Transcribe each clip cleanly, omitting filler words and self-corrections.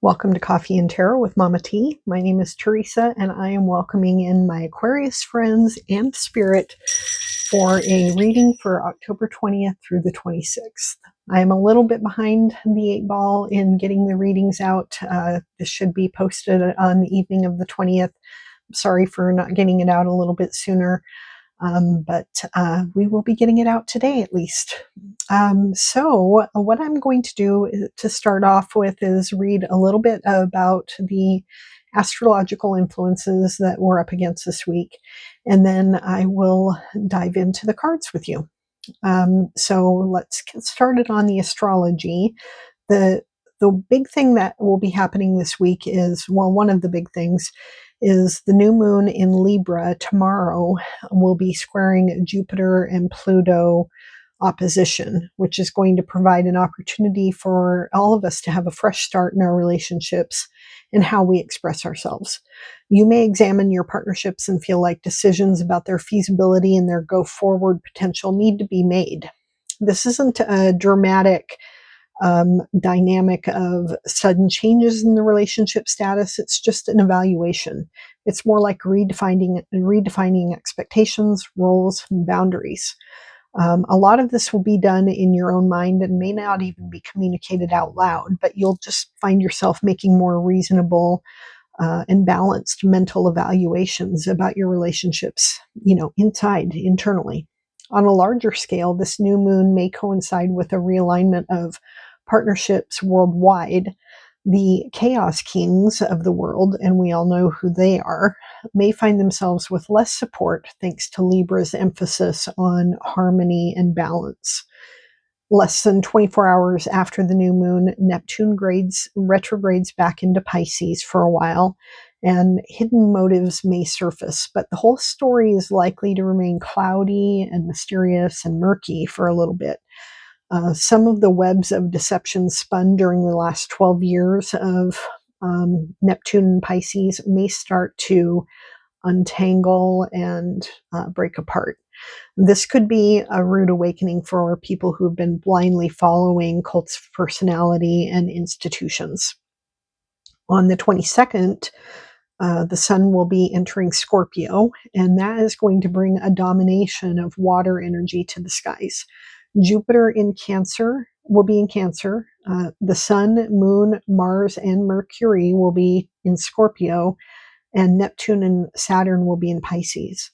Welcome to Coffee and Tarot with Mama T. My name is Teresa, and I am welcoming in my Aquarius friends and spirit for a reading for October 20th through the 26th. I am a little bit behind the 8 ball in getting the readings out. This should be posted on the evening of the 20th. Sorry for not getting it out a little bit sooner. But we will be getting it out today at least. So what I'm going to do to start off with is read a little bit about the astrological influences that we're up against this week, and then I will dive into the cards with you. So let's get started on the astrology. The big thing that will be happening this week is, well, one of the big things is the new moon in Libra tomorrow will be squaring Jupiter and Pluto opposition, which is going to provide an opportunity for all of us to have a fresh start in our relationships and how we express ourselves. You may examine your partnerships and feel like decisions about their feasibility and their go forward potential need to be made. This isn't a dramatic dynamic of sudden changes in the relationship status. It's just an evaluation. It's more like redefining expectations, roles, and boundaries. A lot of this will be done in your own mind and may not even be communicated out loud, but you'll just find yourself making more reasonable and balanced mental evaluations about your relationships, internally. On a larger scale, this new moon may coincide with a realignment of partnerships worldwide. The chaos kings of the world, and we all know who they are, may find themselves with less support thanks to Libra's emphasis on harmony and balance. Less than 24 hours after the new moon, Neptune retrogrades back into Pisces for a while, and hidden motives may surface, but the whole story is likely to remain cloudy and mysterious and murky for a little bit. Some of the webs of deception spun during the last 12 years of Neptune and Pisces may start to untangle and break apart. This could be a rude awakening for people who've been blindly following cults of personality and institutions. On the 22nd, the sun will be entering Scorpio, and that is going to bring a domination of water energy to the skies. Jupiter in Cancer will be in Cancer. The sun, moon, Mars, and Mercury will be in Scorpio, and Neptune and Saturn will be in Pisces.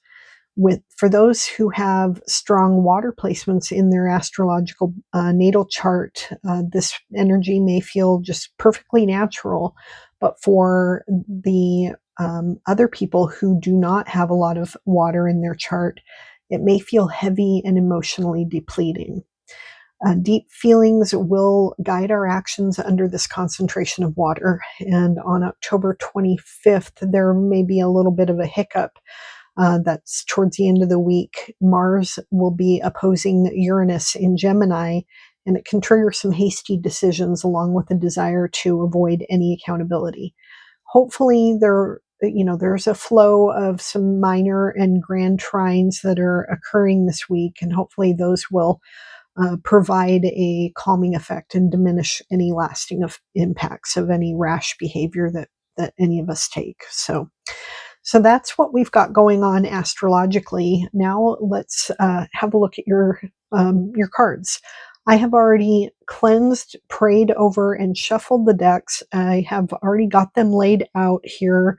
For those who have strong water placements in their astrological natal chart, this energy may feel just perfectly natural. But for the other people who do not have a lot of water in their chart, it may feel heavy and emotionally depleting. Deep feelings will guide our actions under this concentration of water. And on October 25th, there may be a little bit of a hiccup. That's towards the end of the week. Mars will be opposing Uranus in Gemini, and it can trigger some hasty decisions along with a desire to avoid any accountability. Hopefully there's a flow of some minor and grand trines that are occurring this week, and hopefully those will provide a calming effect and diminish any lasting impacts of any rash behavior that any of us take. So that's what we've got going on astrologically. Now let's have a look at your cards. I have already cleansed, prayed over, and shuffled the decks. I have already got them laid out here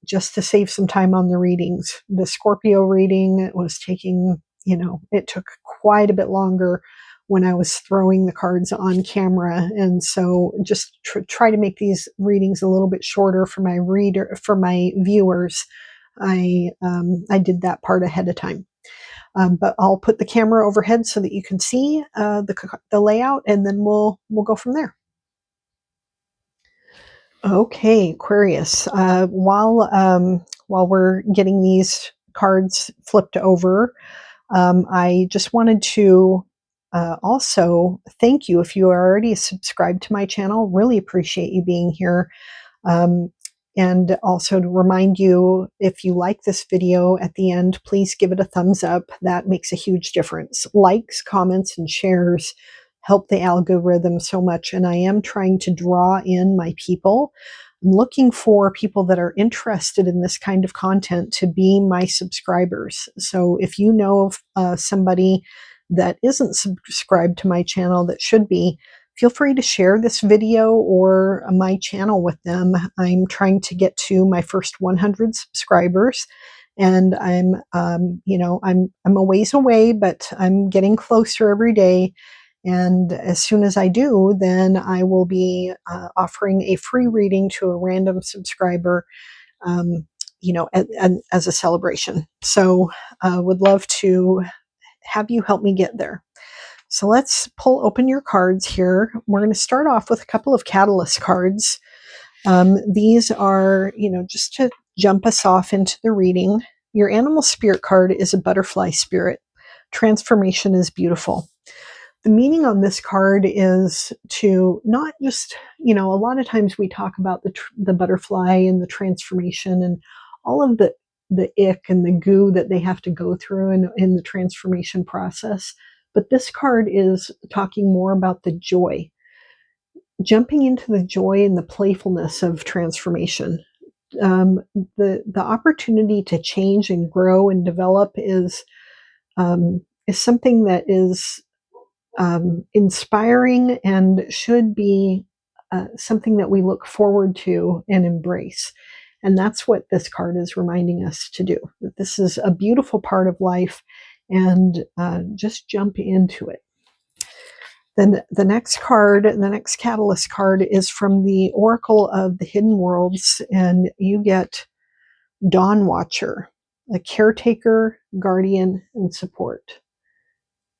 just to save some time on the readings. The Scorpio reading was taking, it took quite a bit longer when I was throwing the cards on camera. And so just try to make these readings a little bit shorter for my viewers. I did that part ahead of time. But I'll put the camera overhead so that you can see the layout, and then we'll go from there. Okay, Aquarius. While we're getting these cards flipped over, I just wanted to also thank you if you are already subscribed to my channel. Really appreciate you being here. And also to remind you, if you like this video at the end, please give it a thumbs up. That makes a huge difference. Likes, comments, and shares help the algorithm so much. And I am trying to draw in my people. I'm looking for people that are interested in this kind of content to be my subscribers. So if you know of somebody that isn't subscribed to my channel that should be, feel free to share this video or my channel with them. I'm trying to get to my first 100 subscribers, and I'm a ways away, but I'm getting closer every day. And as soon as I do, then I will be offering a free reading to a random subscriber, as a celebration. So would love to have you help me get there. So let's pull open your cards here. We're going to start off with a couple of catalyst cards. These are, just to jump us off into the reading. Your animal spirit card is a butterfly spirit. Transformation is beautiful. The meaning on this card is to not just, a lot of times we talk about the butterfly and the transformation and all of the ick and the goo that they have to go through in the transformation process. But this card is talking more about the joy, jumping into the joy and the playfulness of transformation. The opportunity to change and grow and develop is something that is inspiring and should be something that we look forward to and embrace. And that's what this card is reminding us to do, that this is a beautiful part of life, and just jump into it. Then the next card, the next catalyst card, is from the Oracle of the Hidden Worlds, and you get Dawn Watcher, a caretaker, guardian, and support.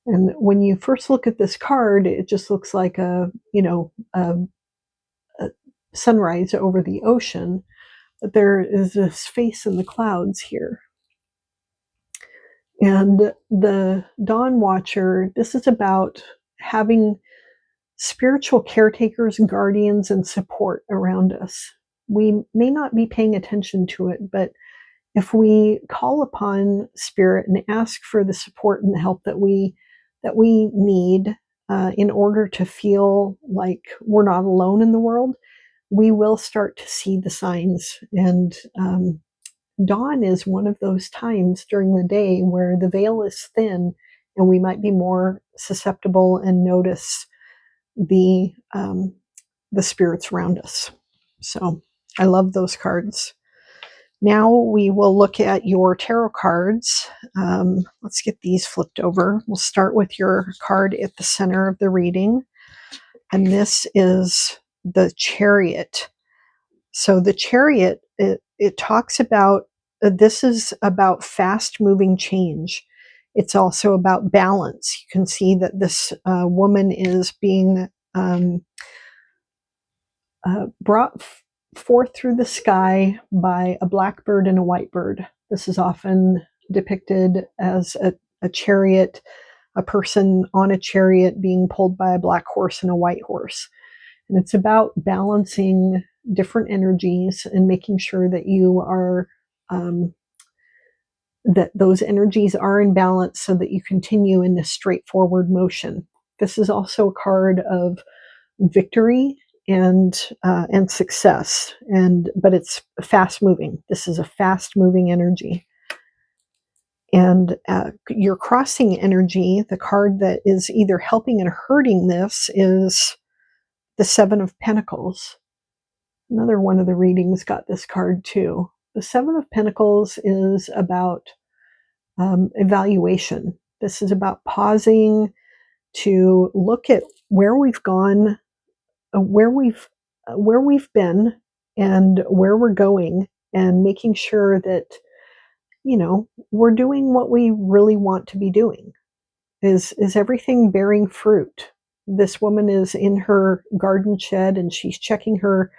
And when you first look at this card, it just looks like a sunrise over the ocean, but there is this face in the clouds here. And the Dawn Watcher, this is about having spiritual caretakers, guardians, and support around us. We may not be paying attention to it, but if we call upon spirit and ask for the support and the help that we need in order to feel like we're not alone in the world, we will start to see the signs. And dawn is one of those times during the day where the veil is thin and we might be more susceptible and notice the spirits around us. So I love those cards. Now we will look at your tarot cards. Let's get these flipped over. We'll start with your card at the center of the reading. And this is the Chariot. So the Chariot, it talks about, this is about fast moving change. It's also about balance. You can see that this woman is being brought forth through the sky by a black bird and a white bird. This is often depicted as a chariot, a person on a chariot being pulled by a black horse and a white horse. And it's about balancing different energies and making sure that you are, that those energies are in balance so that you continue in this straightforward motion. This is also a card of victory and success, but it's fast moving. This is a fast moving energy. And your crossing energy, the card that is either helping and hurting this, is the Seven of Pentacles. Another one of the readings got this card too. The Seven of Pentacles is about evaluation. This is about pausing to look at where we've gone, where we've been, and where we're going, and making sure that we're doing what we really want to be doing. Is everything bearing fruit? This woman is in her garden shed and she's checking her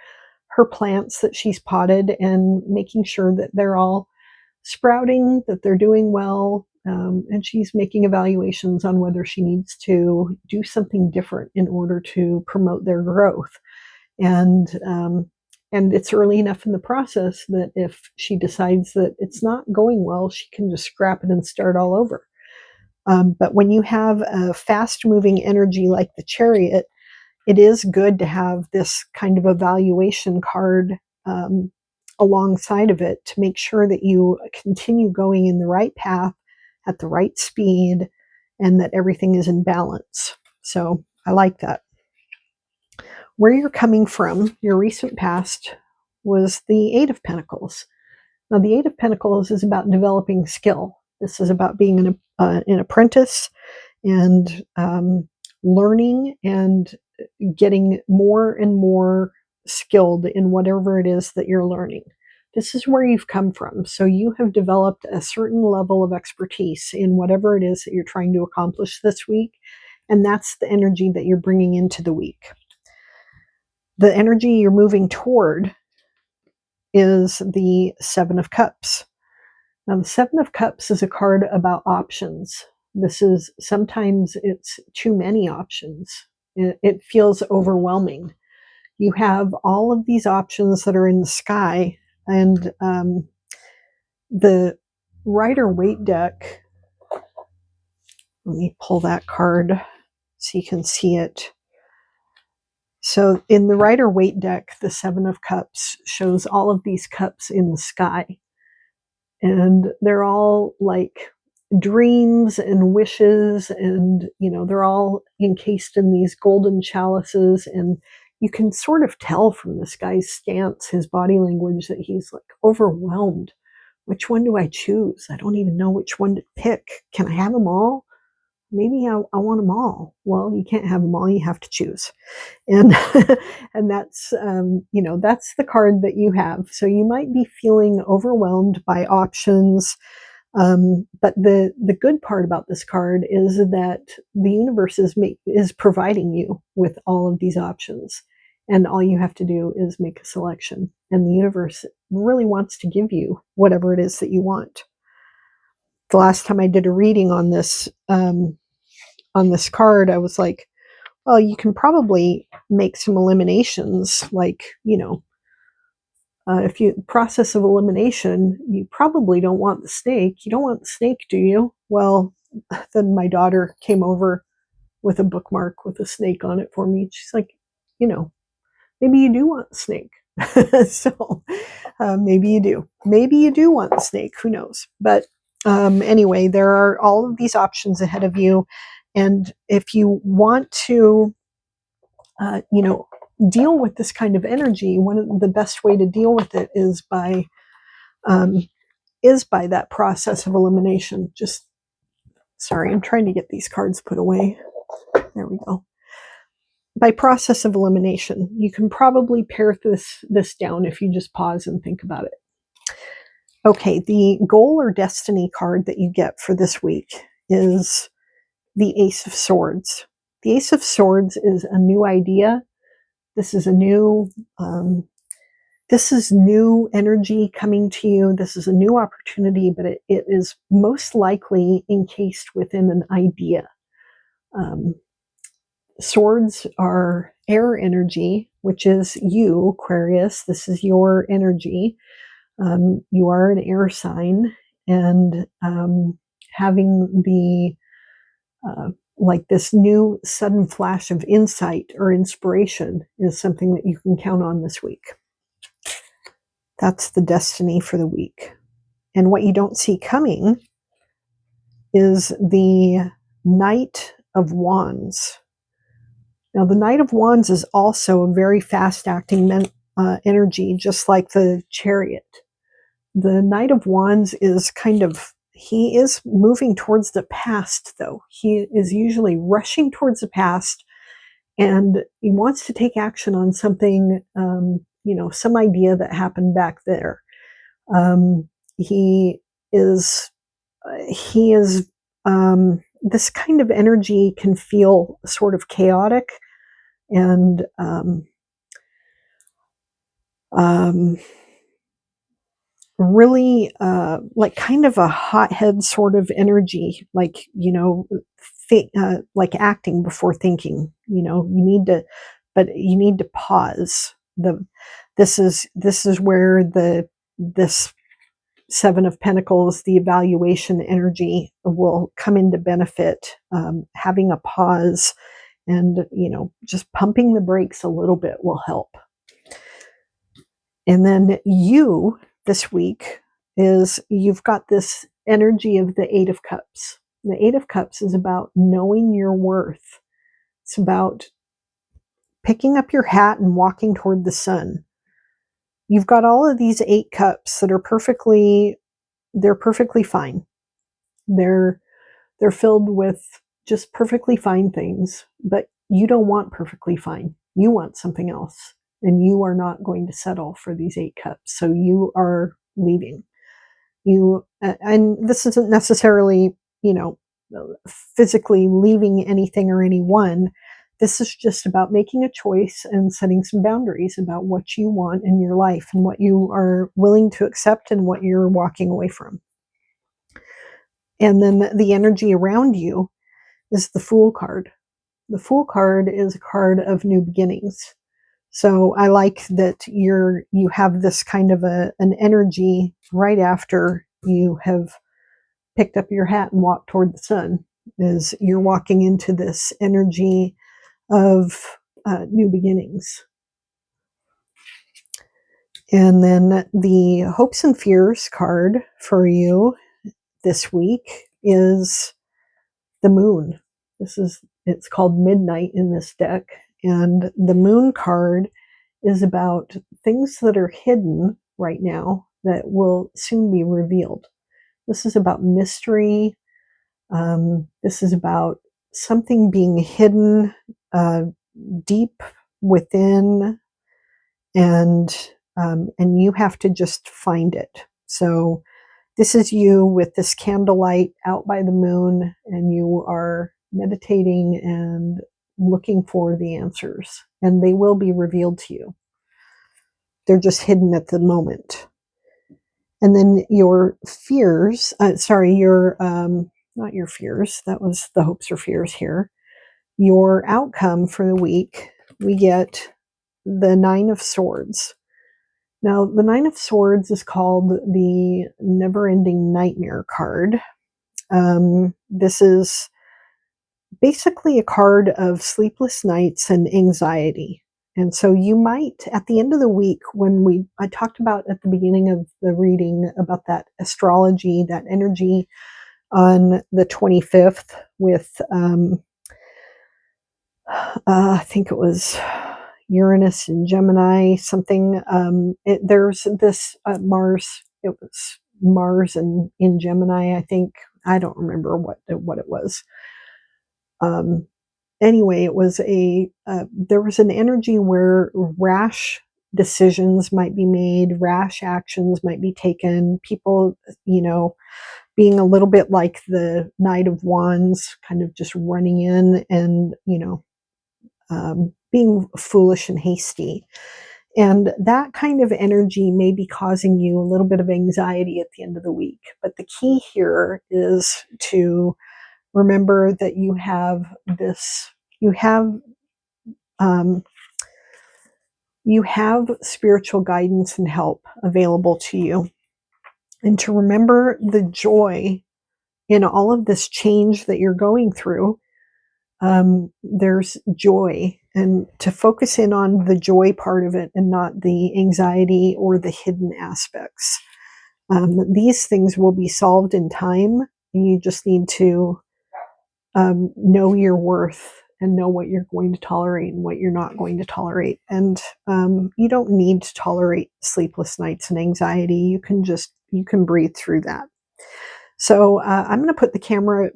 plants that she's potted and making sure that they're all sprouting, that they're doing well, and she's making evaluations on whether she needs to do something different in order to promote their growth. And it's early enough in the process that if she decides that it's not going well, she can just scrap it and start all over. But when you have a fast moving energy like the Chariot, it is good to have this kind of evaluation card alongside of it to make sure that you continue going in the right path at the right speed and that everything is in balance. So I like that. Where you're coming from, your recent past, was the Eight of Pentacles. Now, the Eight of Pentacles is about developing skill. This is about being an apprentice and learning and getting more and more skilled in whatever it is that you're learning. This is where you've come from. So you have developed a certain level of expertise in whatever it is that you're trying to accomplish this week. And that's the energy that you're bringing into the week. The energy you're moving toward is the Seven of Cups. Now, the Seven of Cups is a card about options. Sometimes it's too many options. It feels overwhelming. You have all of these options that are in the sky, and the Rider-Waite deck, let me pull that card so you can see it. So in the Rider-Waite deck, the Seven of Cups shows all of these cups in the sky. And they're all like dreams and wishes, and they're all encased in these golden chalices, and you can sort of tell from this guy's stance, his body language, that he's like overwhelmed. Which one do I choose? I don't even know which one to pick. Can I have them all? Maybe I want them all. Well, you can't have them all. You have to choose. And and that's that's the card that you have. So you might be feeling overwhelmed by options, but the good part about this card is that the universe is providing you with all of these options, and all you have to do is make a selection, and the universe really wants to give you whatever it is that you want. The last time I did a reading on this card, I was like, well, you can probably make some eliminations, like, if you process of elimination, you probably don't want the snake. You don't want the snake, do you? Well, then my daughter came over with a bookmark with a snake on it for me. She's like, maybe you do want the snake. So maybe you do. Maybe you do want the snake. Who knows? But anyway, there are all of these options ahead of you. And if you want to, deal with this kind of energy, one of the best way to deal with it is by that process of elimination. Sorry, I'm trying to get these cards put away. There we go. By process of elimination, you can probably pare this down if you just pause and think about it. Okay, the goal or destiny card that you get for this week is the Ace of Swords. The Ace of Swords is a new idea. This is new energy coming to you. This is a new opportunity, but it is most likely encased within an idea. Swords are air energy, which is you, Aquarius. This is your energy. You are an air sign, and having the like this new sudden flash of insight or inspiration is something that you can count on this week. That's the destiny for the week. And what you don't see coming is the Knight of Wands. Now, the Knight of Wands is also a very fast-acting energy, just like the Chariot. The Knight of Wands is he is moving towards the past, though. He is usually rushing towards the past, and he wants to take action on something, some idea that happened back there. He is this kind of energy can feel sort of chaotic and really like kind of a hothead sort of energy, like like acting before thinking. You need to pause. This is where this Seven of Pentacles, the evaluation energy will come into benefit. Having a pause and, just pumping the brakes a little bit will help. And then you this week you've got this energy of the Eight of Cups. The Eight of Cups is about knowing your worth. It's about picking up your hat and walking toward the sun. You've got all of these 8 cups that are they're perfectly fine. They're filled with just perfectly fine things, but you don't want perfectly fine. You want something else, and you are not going to settle for these 8 cups. So you are leaving. And this isn't necessarily, physically leaving anything or anyone. This is just about making a choice and setting some boundaries about what you want in your life and what you are willing to accept and what you're walking away from. And then the energy around you is the Fool card. The Fool card is a card of new beginnings. So I like that you have this kind of an energy right after you have picked up your hat and walked toward the sun, is you're walking into this energy of new beginnings. And then the Hopes and Fears card for you this week is the Moon. It's called Midnight in this deck. And the Moon card is about things that are hidden right now that will soon be revealed. This is about mystery. This is about something being hidden deep within, and you have to just find it. So this is you with this candlelight out by the moon, and you are meditating and looking for the answers, and they will be revealed to you. They're just hidden at the moment. And then your fears, not your fears, that was the hopes or fears here. Your outcome for the week, we get the Nine of Swords. Now, the Nine of Swords is called the Never-Ending Nightmare card. This is basically a card of sleepless nights and anxiety. And so you might, at the end of the week, I talked about at the beginning of the reading about that astrology, that energy on the 25th with, I think it was Uranus and Gemini, something. There's this Mars, it was Mars in Gemini, I think. I don't remember what it was. Anyway, it was there was an energy where rash decisions might be made, rash actions might be taken, people, being a little bit like the Knight of Wands, kind of just running in and, being foolish and hasty. And that kind of energy may be causing you a little bit of anxiety at the end of the week. But the key here is to remember that you have spiritual guidance and help available to you. And to remember the joy in all of this change that you're going through. There's joy, and to focus in on the joy part of it and not the anxiety or the hidden aspects. These things will be solved in time, and you just need to know your worth and know what you're going to tolerate and what you're not going to tolerate. And you don't need to tolerate sleepless nights and anxiety. You can breathe through that. So I'm going to put the camera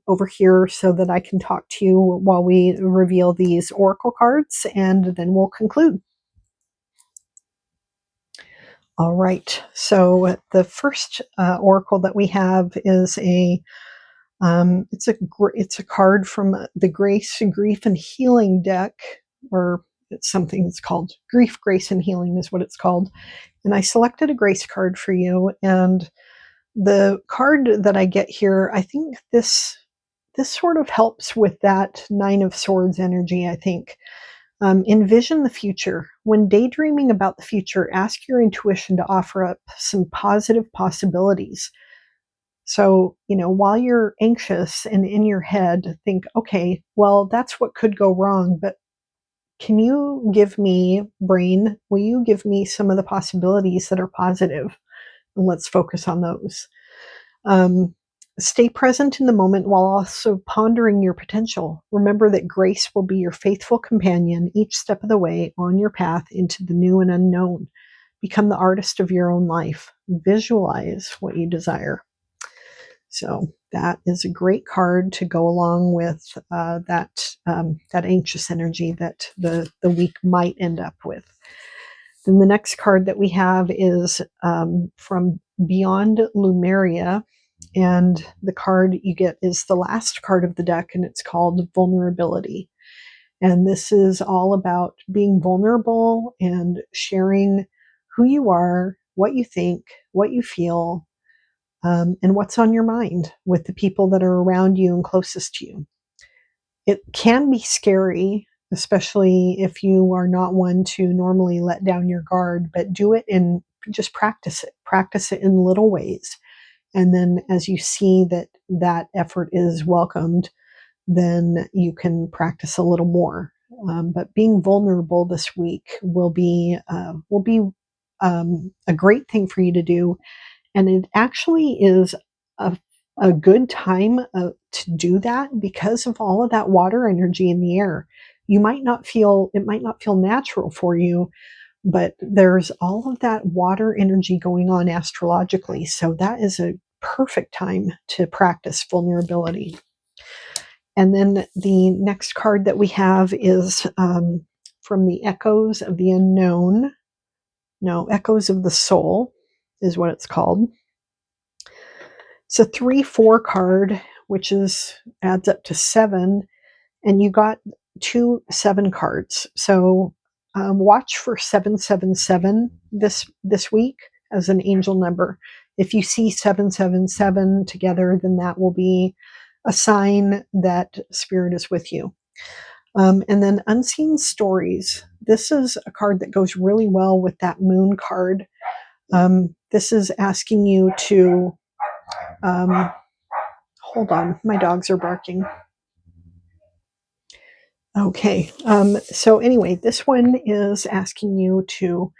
over here so that I can talk to you while we reveal these oracle cards, and then we'll conclude. All right. So the first oracle that we have is it's a card from the Grace, Grief, and Healing deck, or it's something that's called Grief, Grace, and Healing is what it's called. And I selected a Grace card for you, and the card that I get here, I think this sort of helps with that Nine of Swords energy, I think. Envision the future. When daydreaming about the future, ask your intuition to offer up some positive possibilities. So, while you're anxious and in your head, think, okay, well, that's what could go wrong, but can you give me, brain, will you give me some of the possibilities that are positive? And let's focus on those. Um, Stay present in the moment while also pondering your potential. Remember that grace will be your faithful companion each step of the way on your path into the new and unknown. Become the artist of your own life. Visualize what you desire. So that is a great card to go along with that anxious energy that the week might end up with. Then the next card that we have is from Beyond Lemuria, and the card you get is the last card of the deck, and it's called Vulnerability. And this is all about being vulnerable and sharing who you are, what you think, what you feel, and what's on your mind with the people that are around you and closest to you. It can be scary, especially if you are not one to normally let down your guard, but do it and just practice it. Practice it in little ways. And then as you see that that effort is welcomed, then you can practice a little more. But being vulnerable this week will be a great thing for you to do, and it actually is a, a good time to do that because of all of that water energy in the air. It might not feel natural for you, but there's all of that water energy going on astrologically. So that is a perfect time to practice vulnerability. And then the next card that we have is from the Echoes of the Unknown. No, Echoes of the Soul is what it's called. It's a 3-4 card, which adds up to 7, and you got 2 7 cards. So watch for 777 this week as an angel number. If you see 777 together, then that will be a sign that spirit is with you. And then Unseen Stories. This is a card that goes really well with that moon card. This is asking you to hold on, my dogs are barking. Okay. So anyway, this one is asking you to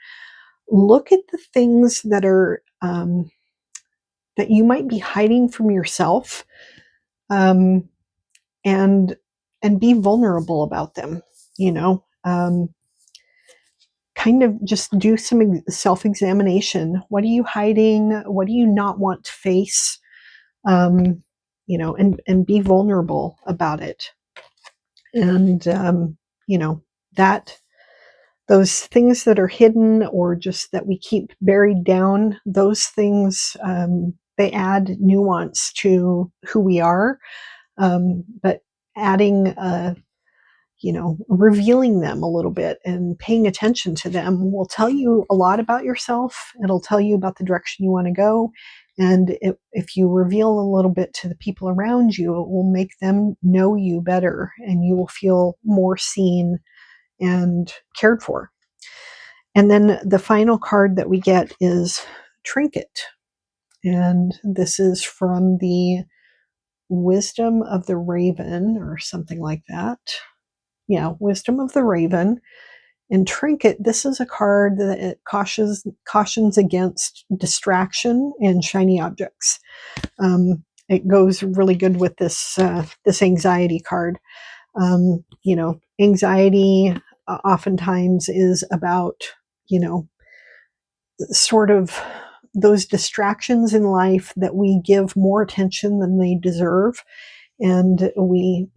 look at the things that are that you might be hiding from yourself, um, and be vulnerable about them. Kind of just do some self-examination. What are you hiding? What do you not want to face? And be vulnerable about it. And that those things that are hidden or just that we keep buried down, those things, they add nuance to who we are. But adding revealing them a little bit and paying attention to them will tell you a lot about yourself. It'll tell you about the direction you want to go. And if you reveal a little bit to the people around you, it will make them know you better and you will feel more seen and cared for. And then the final card that we get is Trinket. And this is from the Wisdom of the Raven or something like that. Yeah, Wisdom of the Raven. And Trinket, this is a card that it cautions against distraction and shiny objects. It goes really good with this anxiety card. Anxiety oftentimes is about, sort of those distractions in life that we give more attention than they deserve. And we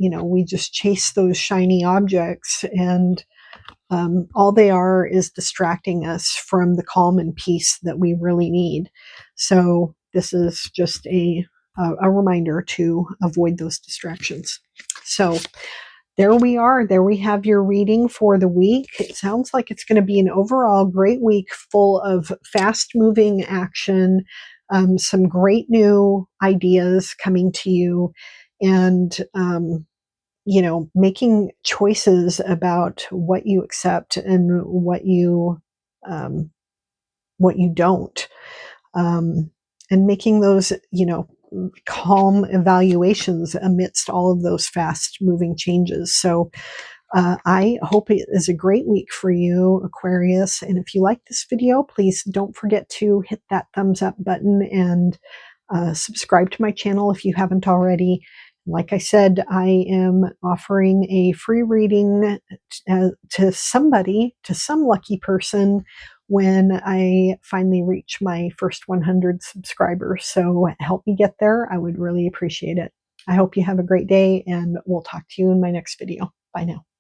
just chase those shiny objects, and all they are is distracting us from the calm and peace that we really need. So this is just a reminder to avoid those distractions. So there we are. There we have your reading for the week. It sounds like it's going to be an overall great week full of fast moving action, some great new ideas coming to you, and making choices about what you accept and um, what you don't, um, and making those, calm evaluations amidst all of those fast moving changes. So I hope it is a great week for you, Aquarius. And if you like this video, please don't forget to hit that thumbs up button and subscribe to my channel if you haven't already. Like I said, I am offering a free reading to somebody, to some lucky person, when I finally reach my first 100 subscribers. So help me get there. I would really appreciate it. I hope you have a great day, and we'll talk to you in my next video. Bye now.